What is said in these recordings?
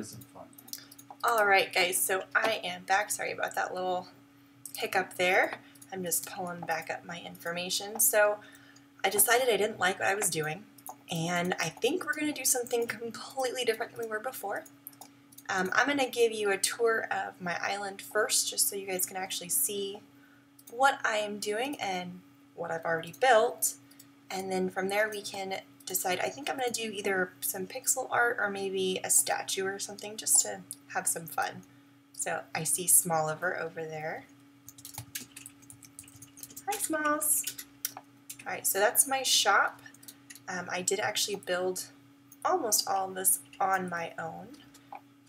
isn't fun. Alright guys, so I am back. Sorry about that little hiccup there. I'm just pulling back up my information. So I decided I didn't like what I was doing, and I think we're going to do something completely different than we were before. I'm going to give you a tour of my island first, just so you guys can actually see what I am doing and what I've already built, and then from there we can decide. I think I'm going to do either some pixel art or maybe a statue or something just to have some fun. So I see Smalliver over there. Hi Smalls! Alright, so that's my shop. I did actually build almost all of this on my own,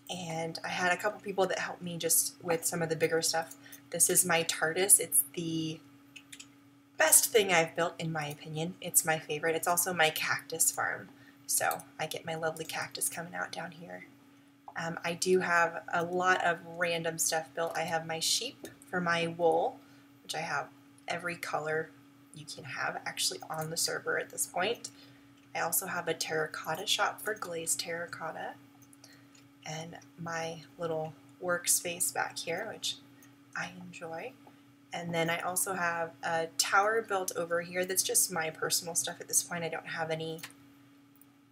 and I had a couple people that helped me just with some of the bigger stuff. This is my TARDIS. It's the best thing I've built in my opinion. It's my favorite. It's also my cactus farm. So I get my lovely cactus coming out down here. I do have a lot of random stuff built. I have my sheep for my wool, which I have every color you can have actually on the server at this point. I also have a terracotta shop for glazed terracotta, and my little workspace back here, which I enjoy. And then I also have a tower built over here that's just my personal stuff at this point. I don't have any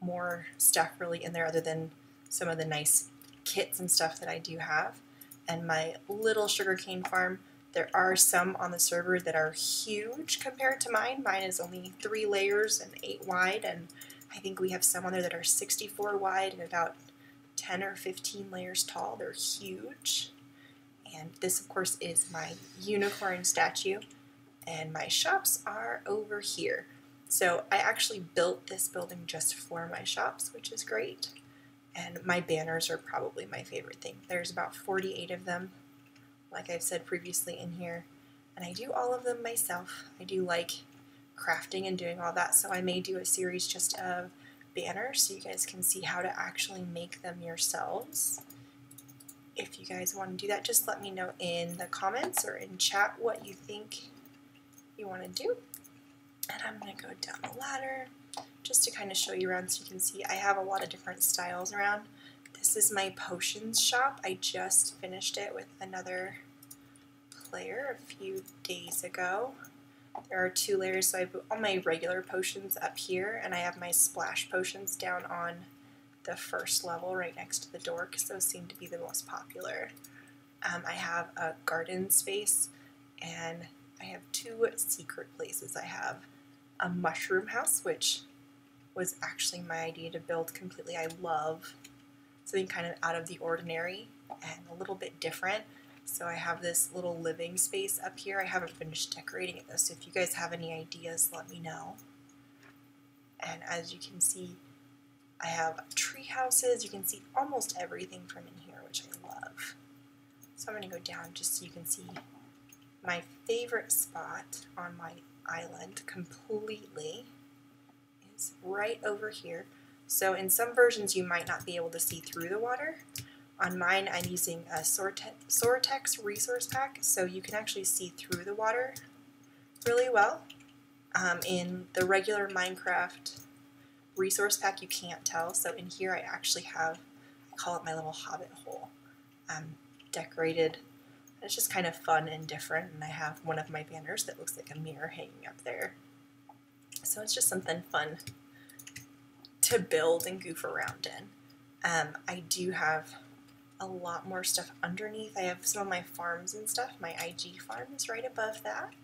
more stuff really in there other than some of the nice kits and stuff that I do have. And my little sugarcane farm, there are some on the server that are huge compared to mine. Mine is only 3 layers and 8 wide, and I think we have some on there that are 64 wide and about 10 or 15 layers tall. They're huge. And this, of course, is my unicorn statue, and my shops are over here. So I actually built this building just for my shops, which is great. And my banners are probably my favorite thing. There's about 48 of them, like I've said previously in here, and I do all of them myself. I do like crafting and doing all that, so I may do a series just of banners so you guys can see how to actually make them yourselves. If you guys want to do that, just let me know in the comments or in chat what you think you want to do. And I'm going to go down the ladder just to kind of show you around so you can see I have a lot of different styles around. This is my potions shop. I just finished it with another player a few days ago. There are 2 layers, so I put all my regular potions up here, and I have my splash potions down on the first level right next to the door because those seem to be the most popular. I have a garden space, and I have 2 secret places. I have a mushroom house, which was actually my idea to build completely. I love something kind of out of the ordinary and a little bit different. So I have this little living space up here. I haven't finished decorating it though, so if you guys have any ideas, let me know. And as you can see, I have tree houses. You can see almost everything from in here, which I love. So I'm going to go down just so you can see my favorite spot on my island completely is right over here. So in some versions you might not be able to see through the water. On mine I'm using a Sortex resource pack, so you can actually see through the water really well. In the regular Minecraft resource pack you can't tell, so in here I actually have, I call it my little hobbit hole, decorated. It's just kind of fun and different, and I have one of my banners that looks like a mirror hanging up there. So it's just something fun to build and goof around in. I do have a lot more stuff underneath. I have some of my farms and stuff. My IG farm is right above that.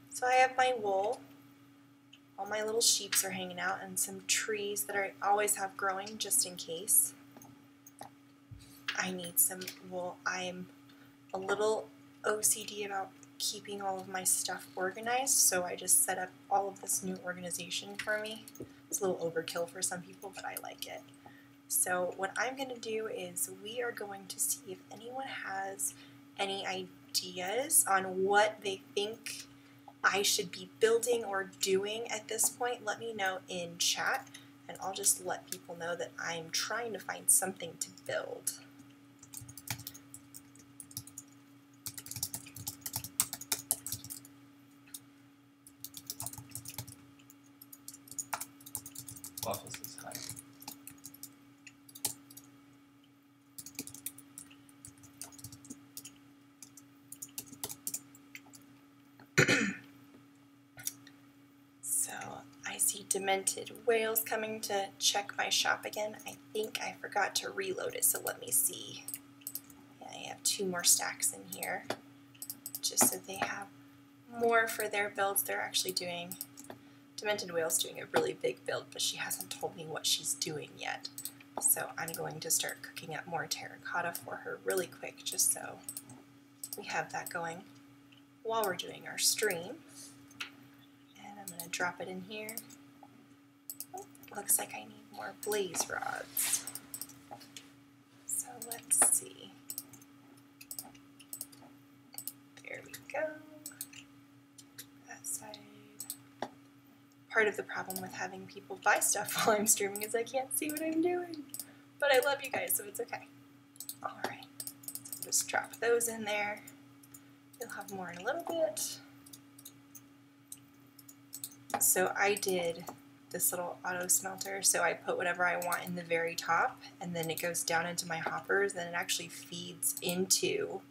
So I have my wool. All my little sheeps are hanging out, and some trees that I always have growing just in case I need some wool. I'm a little OCD about keeping all of my stuff organized, so I just set up all of this new organization for me. It's a little overkill for some people, but I like it. So what I'm going to do is we are going to see if anyone has any ideas on what they think I should be building or doing at this point. Let me know in chat, and I'll just let people know that I'm trying to find something to build. Waffles is high. demented whales coming to check my shop again. I think I forgot to reload it, so let me see. Yeah, I have 2 more stacks in here, just so they have more for their builds. They're actually doing, Demented Whale's doing a really big build, but she hasn't told me what she's doing yet. So I'm going to start cooking up more terracotta for her really quick, just so we have that going while we're doing our stream. And I'm going to drop it in here. Oh, looks like I need more blaze rods. So let's see. There we go. That side. Part of the problem with having people buy stuff while I'm streaming is I can't see what I'm doing. But I love you guys, so it's okay. Alright, so just drop those in there. You'll have more in a little bit. So I did this little auto smelter, so I put whatever I want in the very top, and then it goes down into my hoppers, and it actually feeds into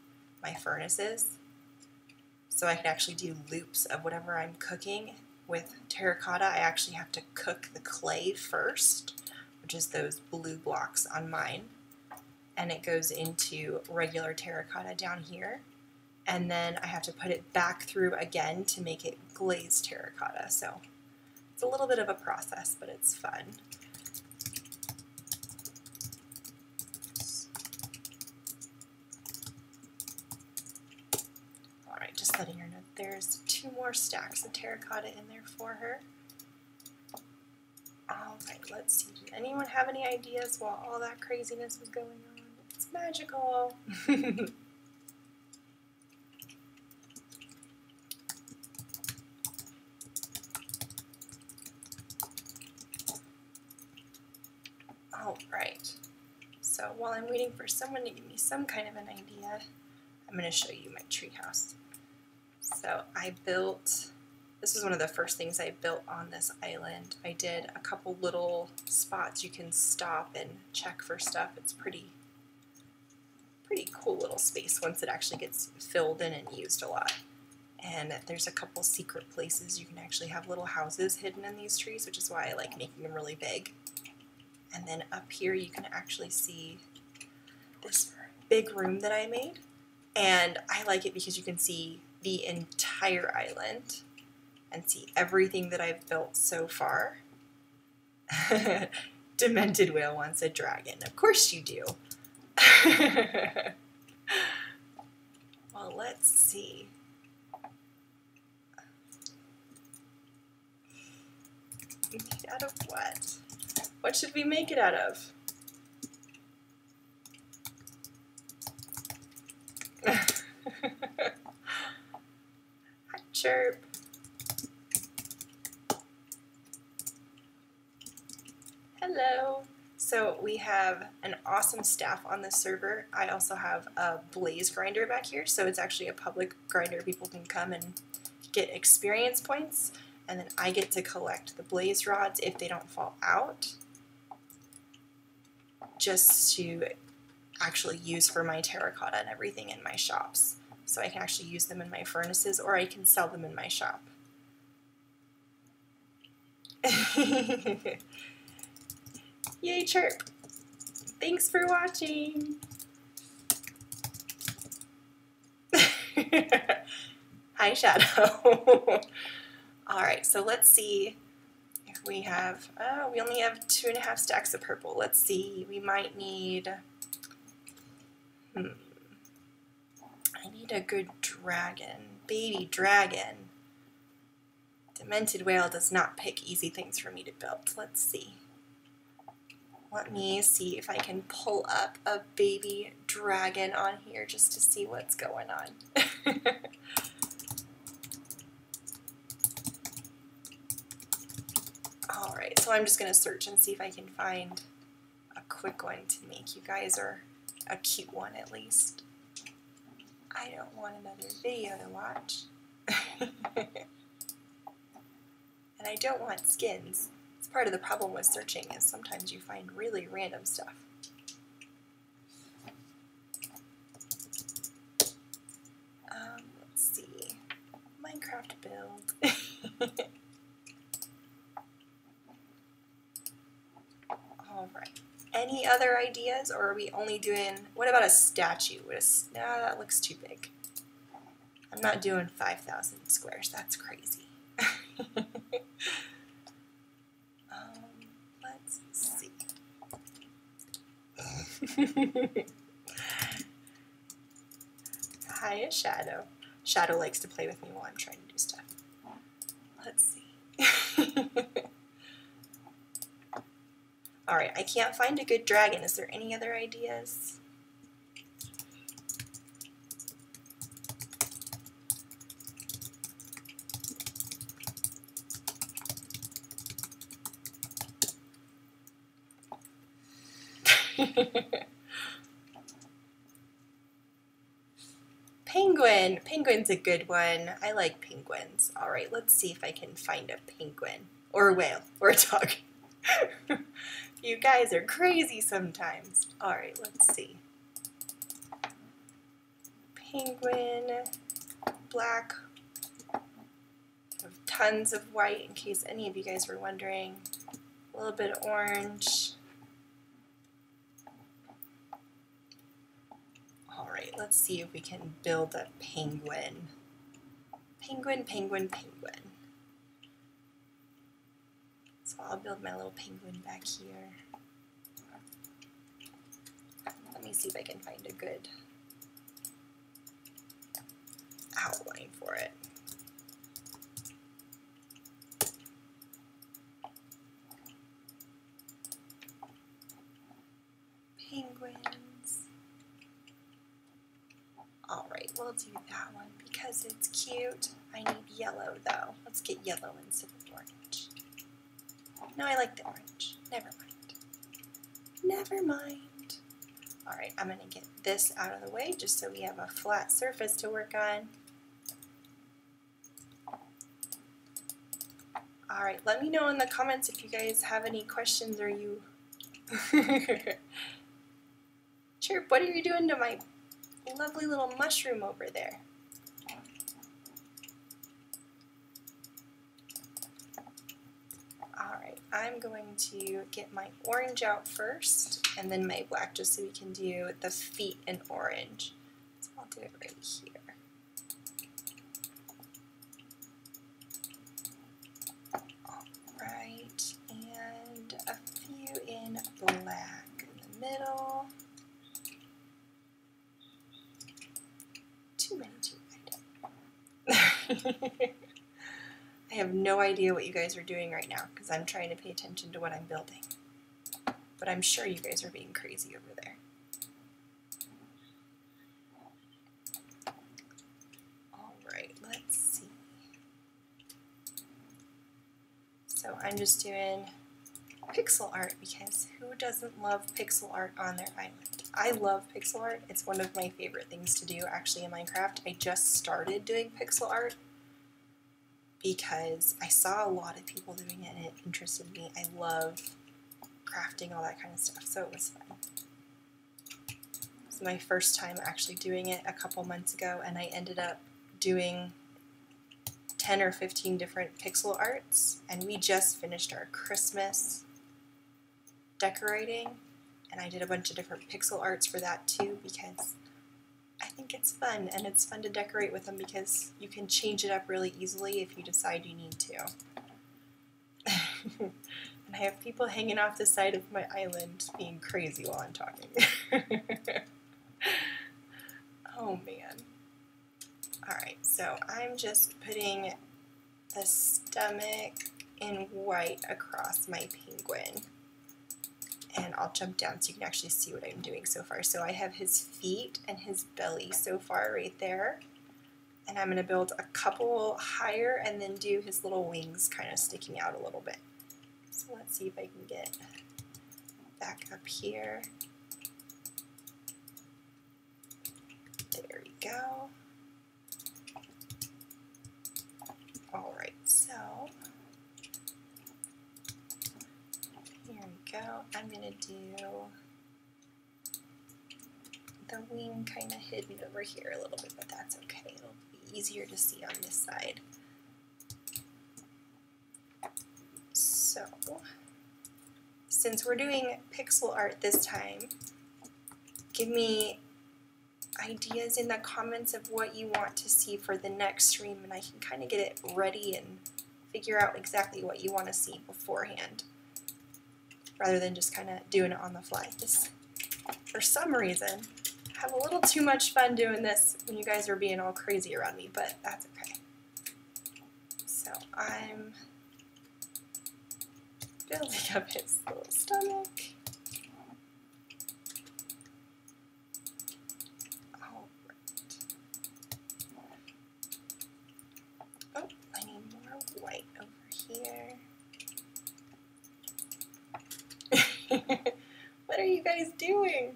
my furnaces. So I can actually do loops of whatever I'm cooking. With terracotta, I actually have to cook the clay first, which is those blue blocks on mine, and it goes into regular terracotta down here, and then I have to put it back through again to make it glazed terracotta. So it's a little bit of a process, but it's fun. Alright, just letting her know there's 2 more stacks of terracotta in there for her. Alright, let's see. Did anyone have any ideas while all that craziness was going on? It's magical! Alright, so while I'm waiting for someone to give me some kind of an idea, I'm going to show you my treehouse. So I built, this is one of the first things I built on this island. I did a couple little spots you can stop and check for stuff. It's pretty cool little space once it actually gets filled in and used a lot. And there's a couple secret places you can actually have little houses hidden in these trees, which is why I like making them really big. And then up here you can actually see this big room that I made. And I like it because you can see the entire island and see everything that I've built so far. Demented Whale wants a dragon. Of course you do. Well, let's see. Made out of what? What should we make it out of? Hi, Chirp. Hello. So we have an awesome staff on this server. I also have a blaze grinder back here, so it's actually a public grinder. People can come and get experience points, and then I get to collect the blaze rods if they don't fall out, just to actually use for my terracotta and everything in my shops. So I can actually use them in my furnaces, or I can sell them in my shop. Yay, Chirp! Thanks for watching! Hi, Shadow! Alright, so let's see if we have, we only have 2.5 stacks of purple. Let's see, we might need, I need a good dragon, baby dragon. Demented Whale does not pick easy things for me to build. Let's see. Let me see if I can pull up a baby dragon on here just to see what's going on. Alright, so I'm just going to search and see if I can find a quick one to make you guys, or a cute one at least. I don't want another video to watch. And I don't want skins. It's part of the problem with searching, is sometimes you find really random stuff. Let's see. Minecraft build. other ideas, or are we only doing, what about a statue? No, that looks too big. I'm not doing 5,000 squares, that's crazy. Let's see. Hi, Shadow. Shadow likes to play with me while I'm trying to do stuff. Let's see. Alright, I can't find a good dragon. Is there any other ideas? Penguin! Penguin's a good one. I like penguins. Alright, let's see if I can find a penguin. Or a whale. Or a dog. You guys are crazy sometimes. Alright, let's see. Penguin. Black. I have tons of white in case any of you guys were wondering. A little bit of orange. Alright, let's see if we can build a penguin. Penguin, penguin, penguin. So I'll build my little penguin back here. Let me see if I can find a good outline for it. Penguins. Alright, we'll do that one because it's cute. I need yellow though. Let's get yellow instead of orange. No, I like the orange. Never mind. Never mind. Alright, I'm going to get this out of the way just so we have a flat surface to work on. Alright, let me know in the comments if you guys have any questions or you... Chirp, what are you doing to my lovely little mushroom over there? Alright, I'm going to get my orange out first and then my black just so we can do the feet in orange. So I'll do it right here. Alright, and a few in black in the middle. Too many too wide. I have no idea what you guys are doing right now because I'm trying to pay attention to what I'm building. But I'm sure you guys are being crazy over there. Alright, let's see. So I'm just doing pixel art because who doesn't love pixel art on their island? I love pixel art. It's one of my favorite things to do actually in Minecraft. I just started doing pixel art because I saw a lot of people doing it and it interested me. I love crafting, all that kind of stuff, so it was fun. This is my first time actually doing it a couple months ago, and I ended up doing 10 or 15 different pixel arts, and we just finished our Christmas decorating, and I did a bunch of different pixel arts for that too because I think it's fun, and it's fun to decorate with them because you can change it up really easily if you decide you need to. And I have people hanging off the side of my island being crazy while I'm talking. Oh man. Alright, so I'm just putting the stomach in white across my penguin. And I'll jump down so you can actually see what I'm doing so far. So I have his feet and his belly so far right there. And I'm going to build a couple higher and then do his little wings kind of sticking out a little bit. So let's see if I can get back up here. There we go. Alright, so here we go. I'm going to do the wing kind of hidden over here a little bit, but that's okay. It'll be easier to see on this side. So, since we're doing pixel art this time, give me ideas in the comments of what you want to see for the next stream, and I can kind of get it ready and figure out exactly what you want to see beforehand, rather than just kind of doing it on the fly. This, for some reason, I have a little too much fun doing this when you guys are being all crazy around me, but that's okay. So I'm building up his little stomach. All right. Oh, I need more white over here. What are you guys doing?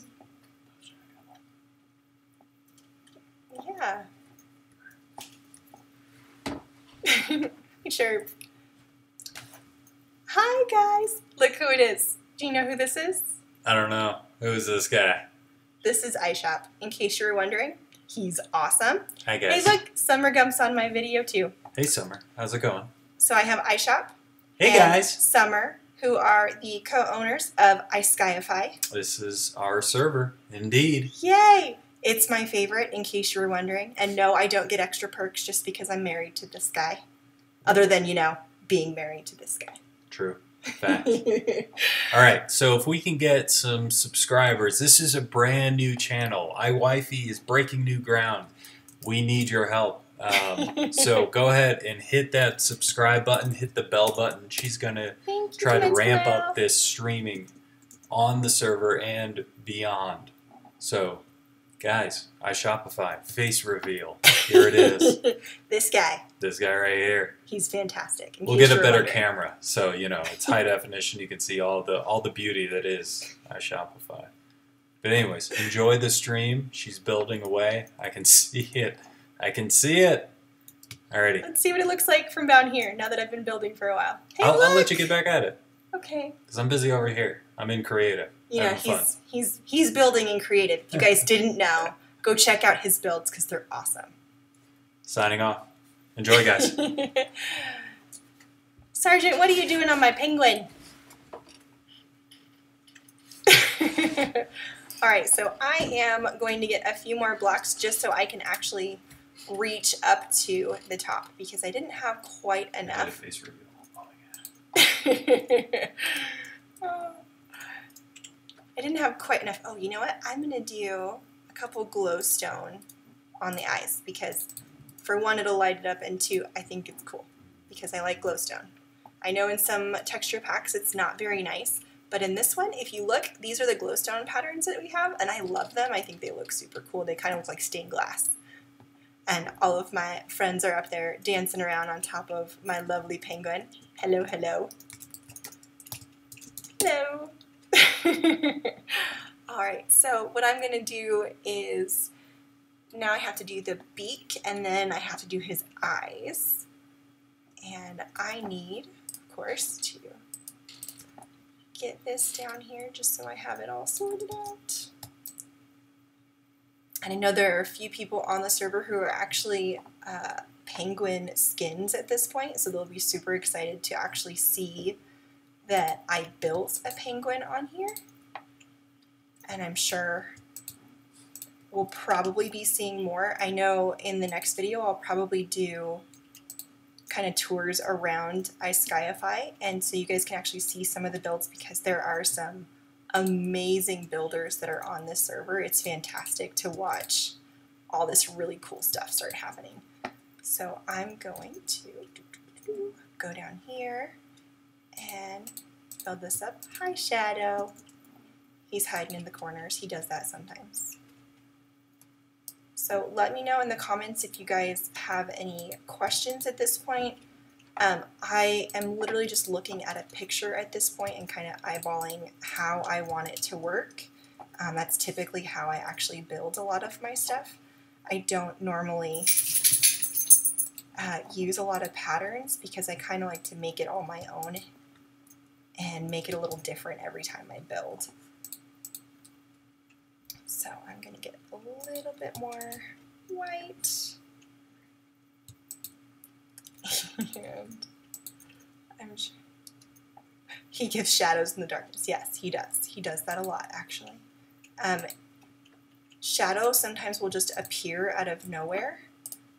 Yeah. Sure. Hi guys! Look who it is. Do you know who this is? I don't know. Who's this guy? This is iShop. In case you were wondering, he's awesome. Hi guys. Hey look, Summer Gump's on my video too. Hey Summer, how's it going? So I have iShop. Hey and guys. Summer, who are the co-owners of iSkyify. This is our server, indeed. Yay! It's my favorite, in case you were wondering. And no, I don't get extra perks just because I'm married to this guy. Other than, you know, being married to this guy. True. Fact. Alright, so if we can get some subscribers, this is a brand new channel. iWifey is breaking new ground. We need your help. So go ahead and hit that subscribe button, hit the bell button. She's going to try to ramp up this streaming on the server and beyond. So, guys, iShopify, face reveal. Here it is. This guy. This guy right here. He's fantastic. We'll get a better camera, so you know it's high definition. You can see all the beauty that is iShopify. But anyways, enjoy the stream. She's building away. I can see it. I can see it. Alrighty. Let's see what it looks like from down here. Now that I've been building for a while. Hey, I'll let you get back at it. Okay. Because I'm busy over here. I'm in creative. You know, he's building in creative. If you guys didn't know, go check out his builds because they're awesome. Signing off. Enjoy, guys. Sergeant, what are you doing on my penguin? Alright, so I am going to get a few more blocks just so I can actually reach up to the top because I didn't have quite enough. Face reveal. Oh, yeah. I didn't have quite enough. Oh, you know what? I'm going to do a couple glowstone on the eyes because for one, it'll light it up, and two, I think it's cool because I like glowstone. I know in some texture packs it's not very nice, but in this one, if you look, these are the glowstone patterns that we have, and I love them. I think they look super cool. They kind of look like stained glass. And all of my friends are up there dancing around on top of my lovely penguin. Hello, hello. Hello. Alright, so what I'm going to do is, now I have to do the beak, and then I have to do his eyes. And I need, of course, to get this down here just so I have it all sorted out. And I know there are a few people on the server who are actually penguin skins at this point, so they'll be super excited to actually see that I built a penguin on here. And I'm sure we'll probably be seeing more. I know in the next video I'll probably do kind of tours around iSkyify, and so you guys can actually see some of the builds because there are some amazing builders that are on this server. It's fantastic to watch all this really cool stuff start happening. So I'm going to go down here and build this up. Hi, Shadow. He's hiding in the corners. He does that sometimes. So let me know in the comments if you guys have any questions at this point. I am literally just looking at a picture at this point and kind of eyeballing how I want it to work. That's typically how I actually build a lot of my stuff. I don't normally use a lot of patterns because I kind of like to make it all my own and make it a little different every time I build. So I'm going to get a little bit more white. And He gives shadows in the darkness. Yes, he does. He does that a lot, actually. Shadows sometimes will just appear out of nowhere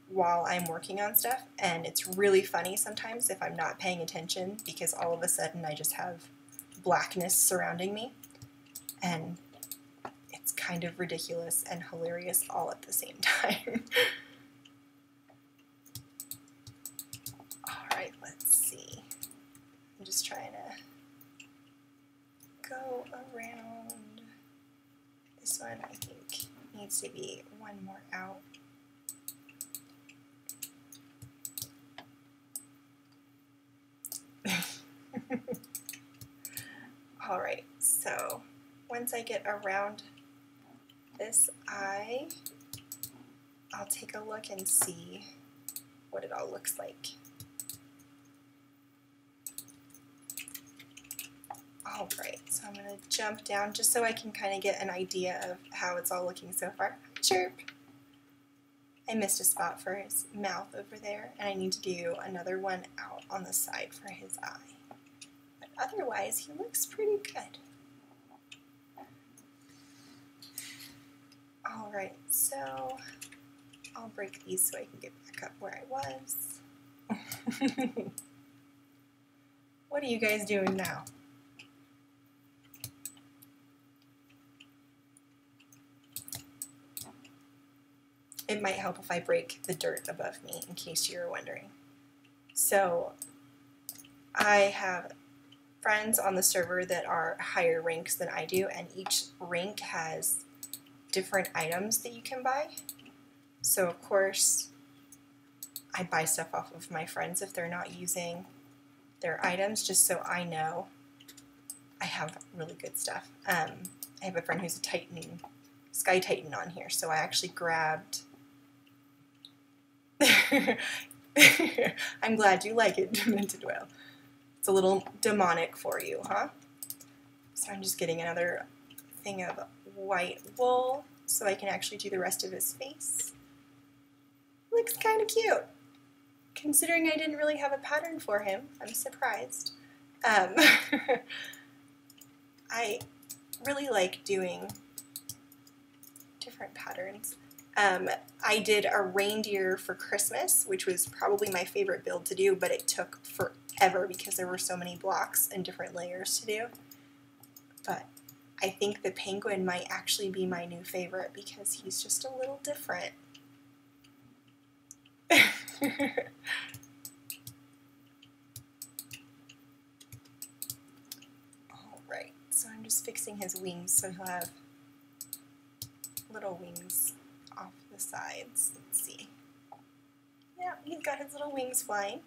while I'm working on stuff, and it's really funny sometimes if I'm not paying attention, because all of a sudden I just have blackness surrounding me, and it's kind of ridiculous and hilarious all at the same time. Alright, let's see. I'm just trying to go around. This one, I think, needs to be one more out. Alright, so once I get around this eye, I'll take a look and see what it all looks like. Alright, so I'm going to jump down just so I can kind of get an idea of how it's all looking so far. Chirp! I missed a spot for his mouth over there, and I need to do another one out on the side for his eye. But otherwise, he looks pretty good. Alright, so I'll break these so I can get back up where I was. What are you guys doing now? It might help if I break the dirt above me, in case you're wondering. So, I have friends on the server that are higher ranks than I do, and each rank has different items that you can buy. So, of course, I buy stuff off of my friends if they're not using their items, just so I know I have really good stuff. I have a friend who's a Titan, Sky Titan on here, so I actually grabbed... I'm glad you like it, Demented Whale. It's a little demonic for you, huh? So I'm just getting another thing of white wool so I can actually do the rest of his face. Looks kind of cute. Considering I didn't really have a pattern for him, I'm surprised. I really like doing different patterns. I did a reindeer for Christmas, which was probably my favorite build to do, but it took forever because there were so many blocks and different layers to do. But I think the penguin might actually be my new favorite because he's just a little different. Alright, so I'm just fixing his wings so he'll have little wings off the sides. Let's see. Yeah, he's got his little wings flying.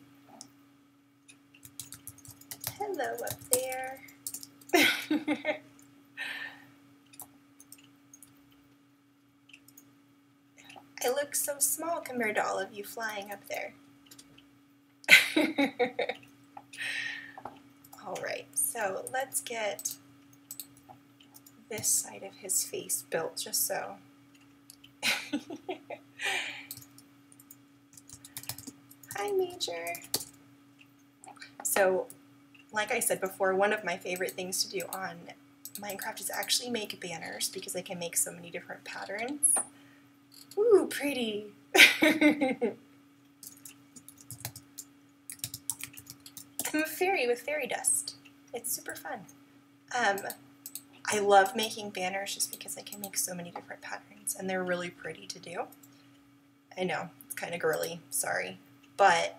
Hello up there. I look so small compared to all of you flying up there. Alright, so let's get this side of his face built just so. Hi, Major. So, like I said before, one of my favorite things to do on Minecraft is actually make banners because I can make so many different patterns. Ooh, pretty. I'm a fairy with fairy dust. It's super fun. I love making banners just because I can make so many different patterns, and they're really pretty to do. I know, it's kind of girly, sorry, but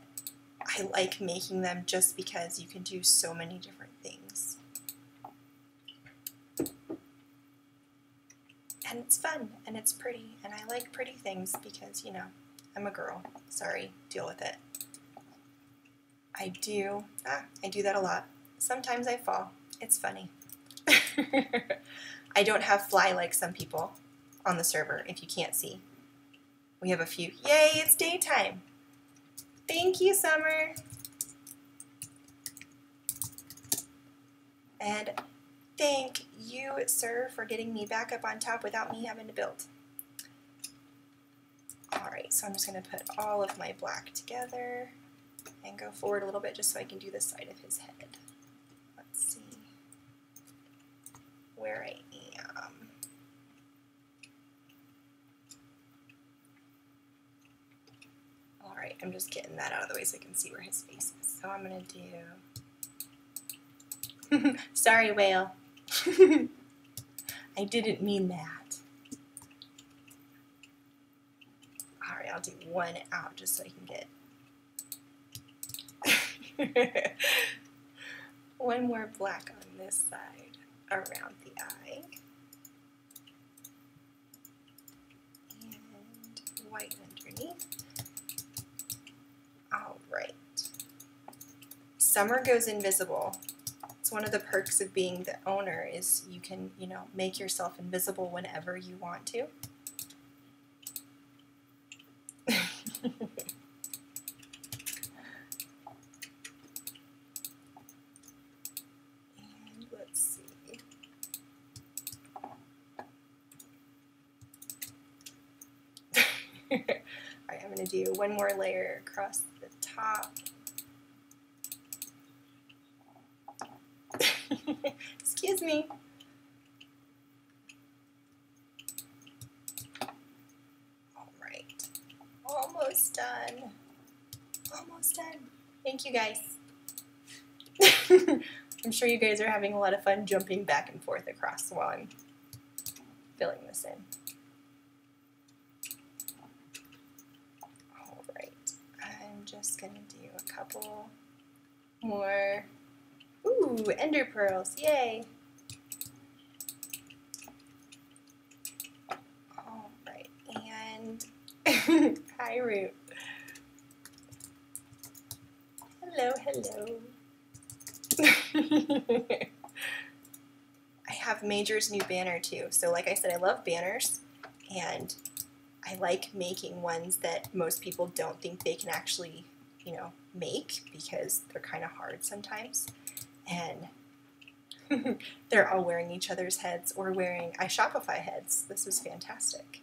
I like making them just because you can do so many different things. And it's fun, and it's pretty, and I like pretty things because, you know, I'm a girl. Sorry, deal with it. I do that a lot. Sometimes I fall. It's funny. I don't have fly like some people on the server, if you can't see. We have a few. Yay, it's daytime. Thank you, Summer. And thank you, sir, for getting me back up on top without me having to build. Alright, so I'm just going to put all of my black together and go forward a little bit just so I can do the side of his head. Let's see. where I am. Alright, I'm just getting that out of the way so I can see where his face is. So I'm going to do... Sorry, whale. I didn't mean that. Alright, I'll do one out just so I can get one more black on this side around the eye. And white underneath. Alright. Summer goes invisible. It's one of the perks of being the owner is you can, you know, make yourself invisible whenever you want to. And let's see. Alright, I'm going to do one more layer across the top. Excuse me. Alright. Almost done. Almost done. Thank you guys. I'm sure you guys are having a lot of fun jumping back and forth across while I'm filling this in. Alright. I'm just going to do a couple more. Ooh, ender pearls, yay! Alright, and hi Root. Hello, hello. I have Major's new banner too, so like I said, I love banners, and I like making ones that most people don't think they can actually, you know, make because they're kind of hard sometimes. And they're all wearing each other's heads or wearing iSkyify heads. This is fantastic.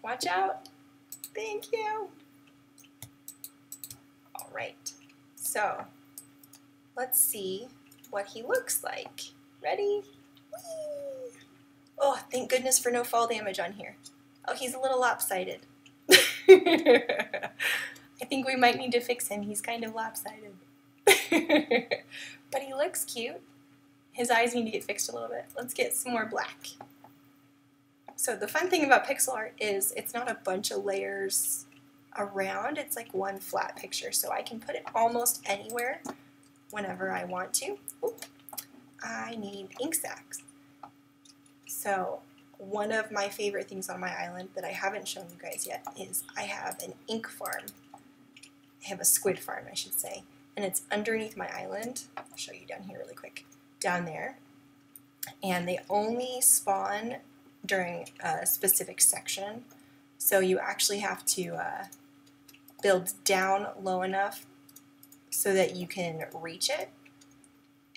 Watch out. Thank you. All right. So let's see what he looks like. Ready? Whee! Oh, thank goodness for no fall damage on here. Oh, he's a little lopsided. I think we might need to fix him. He's kind of lopsided. But he looks cute. His eyes need to get fixed a little bit. Let's get some more black. So the fun thing about pixel art is it's not a bunch of layers around. It's like one flat picture. So I can put it almost anywhere whenever I want to. Oop. I need ink sacs. So one of my favorite things on my island that I haven't shown you guys yet is I have an ink farm. I have a squid farm, I should say. And it's underneath my island. I'll show you down here really quick. Down there. And they only spawn during a specific section. So you actually have to build down low enough so that you can reach it.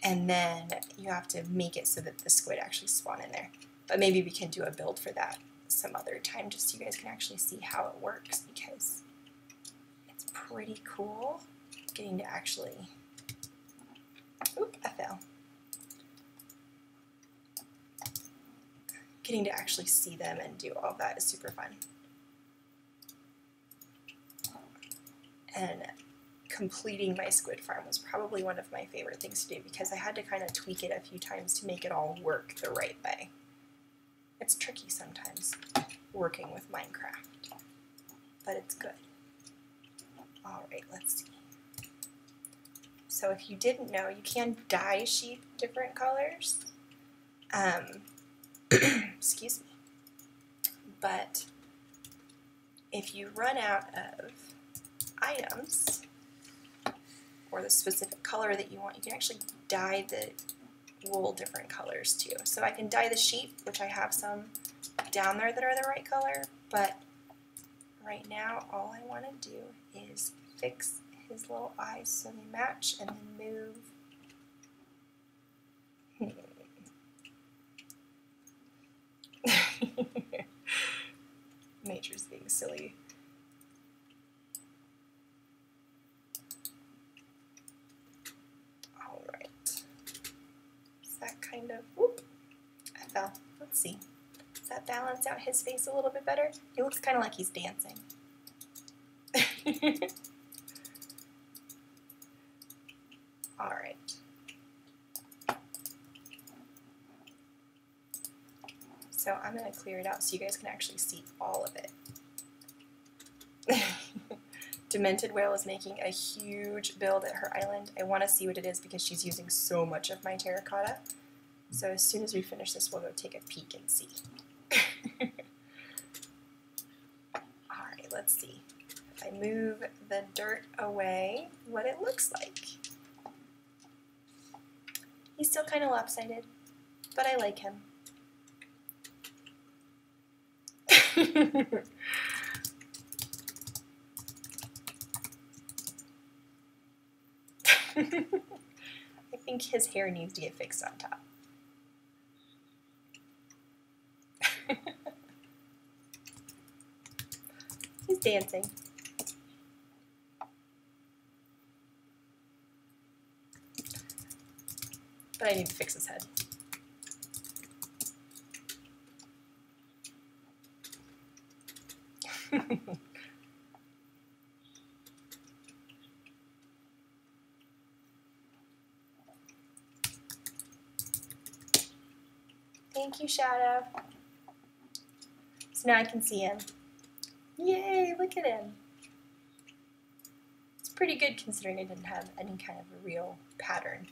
And then you have to make it so that the squid actually spawn in there. But maybe we can do a build for that some other time just so you guys can actually see how it works because it's pretty cool. Getting to actually, oop, I fell. Getting to actually see them and do all that is super fun. And completing my squid farm was probably one of my favorite things to do because I had to kind of tweak it a few times to make it all work the right way. It's tricky sometimes working with Minecraft, but it's good. Alright, let's see. So if you didn't know, you can dye sheet different colors. Excuse me. But if you run out of items or the specific color that you want, you can actually dye the wool different colors too. So I can dye the sheep, which I have some down there that are the right color, but right now all I want to do is fix his little eyes so they match and then move. Major's being silly. Alright. that fell. Let's see. Does that balance out his face a little bit better? He looks kind of like he's dancing. All right. So I'm going to clear it out so you guys can actually see all of it. Demented Whale is making a huge build at her island. I want to see what it is because she's using so much of my terracotta. So as soon as we finish this, we'll go take a peek and see. Alright, let's see. If I move the dirt away, what it looks like. He's still kind of lopsided, but I like him. I think his hair needs to get fixed on top. He's dancing. But I need to fix his head. Thank you, Shadow. So now I can see him. Yay, look at him. It's pretty good considering I didn't have any kind of a real pattern.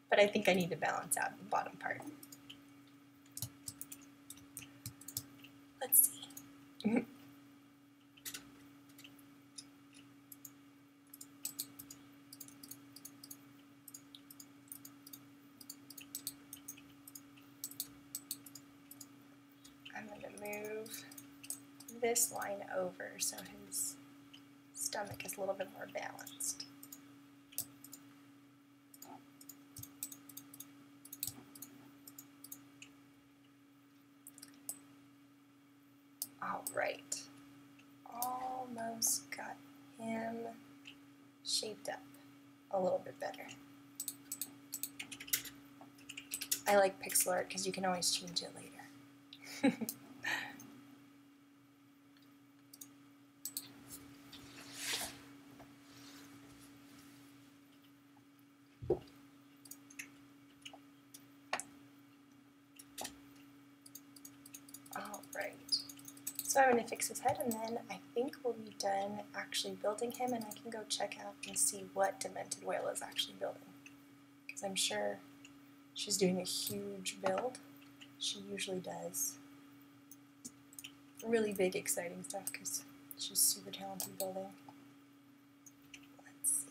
But I think I need to balance out the bottom part. Let's see. I'm going to move this line over so his stomach is a little bit more balanced. All right, almost got him shaped up a little bit better. I like pixel art because you can always change it later. All right. So I'm going to fix his head, and then I think we'll be done actually building him, and I can go check out and see what Demented Whale is actually building. Because I'm sure she's doing a huge build. She usually does really big, exciting stuff because she's super talented building. Let's see.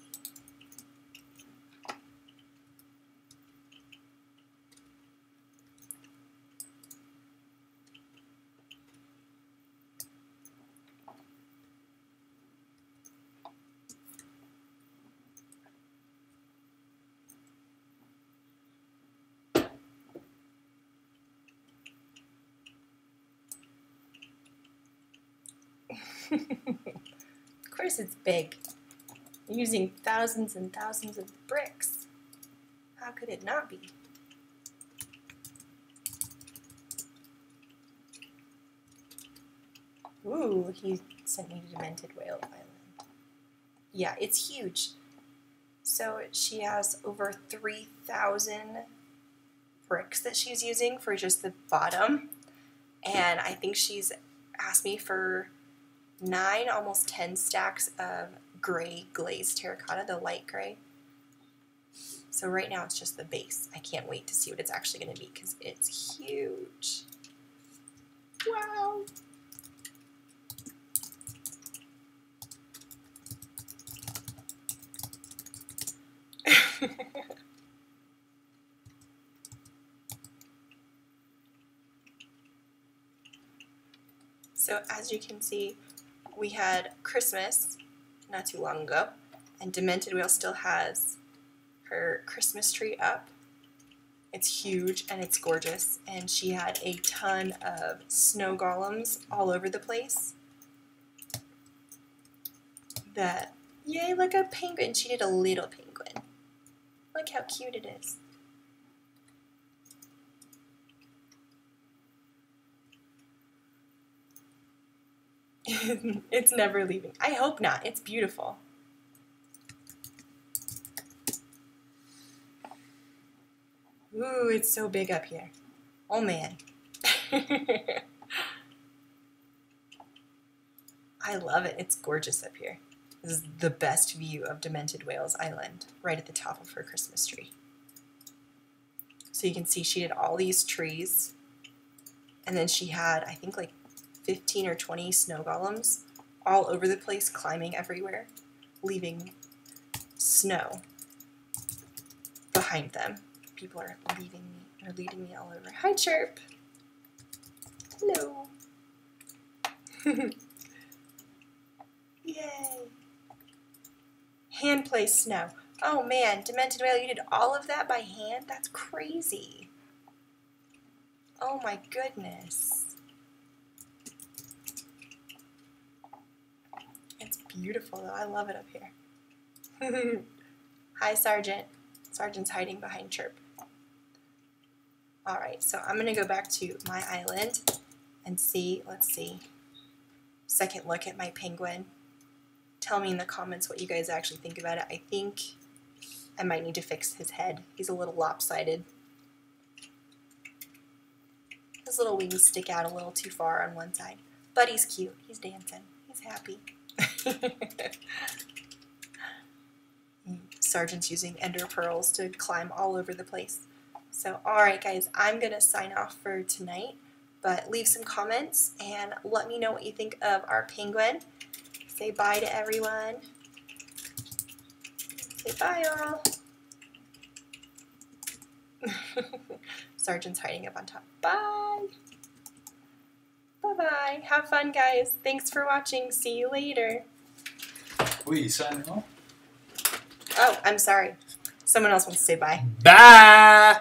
Of course it's big. You're using thousands and thousands of bricks. How could it not be? Ooh, he sent me to Demented Whale Island. Yeah, it's huge. So she has over 3,000 bricks that she's using for just the bottom. And I think she's asked me for 9, almost 10 stacks of gray glazed terracotta, the light gray. So right now it's just the base. I can't wait to see what it's actually going to be because it's huge. Wow. So as you can see, we had Christmas not too long ago, and Demented Whale still has her Christmas tree up. It's huge and it's gorgeous, and she had a ton of snow golems all over the place. Yay, look, a penguin. She did a little penguin. Look how cute it is. It's never leaving. I hope not. It's beautiful. Ooh, it's so big up here. Oh, man. I love it. It's gorgeous up here. This is the best view of Demented Whales Island, right at the top of her Christmas tree. So you can see she did all these trees, and then she had, I think, like 15 or 20 snow golems all over the place, climbing everywhere, leaving snow behind them. People are leading me all over. Hi, Chirp. Hello. Yay. Hand placed snow. Oh man, Demented Whale, you did all of that by hand? That's crazy. Oh my goodness. It's beautiful though. I love it up here. Hi, Sergeant. Sergeant's hiding behind Chirp. Alright, so I'm going to go back to my island and see, let's see, second look at my penguin. Tell me in the comments what you guys actually think about it. I think I might need to fix his head. He's a little lopsided. His little wings stick out a little too far on one side. But he's cute. He's dancing. He's happy. Sergeant's using ender pearls to climb all over the place. So, alright guys, I'm going to sign off for tonight. But leave some comments and let me know what you think of our penguin. Say bye to everyone. Say bye, all. Sergeant's hiding up on top. Bye. Bye-bye. Have fun, guys. Thanks for watching. See you later. Wait, you signing off? Oh, I'm sorry. Someone else wants to say bye. Bye!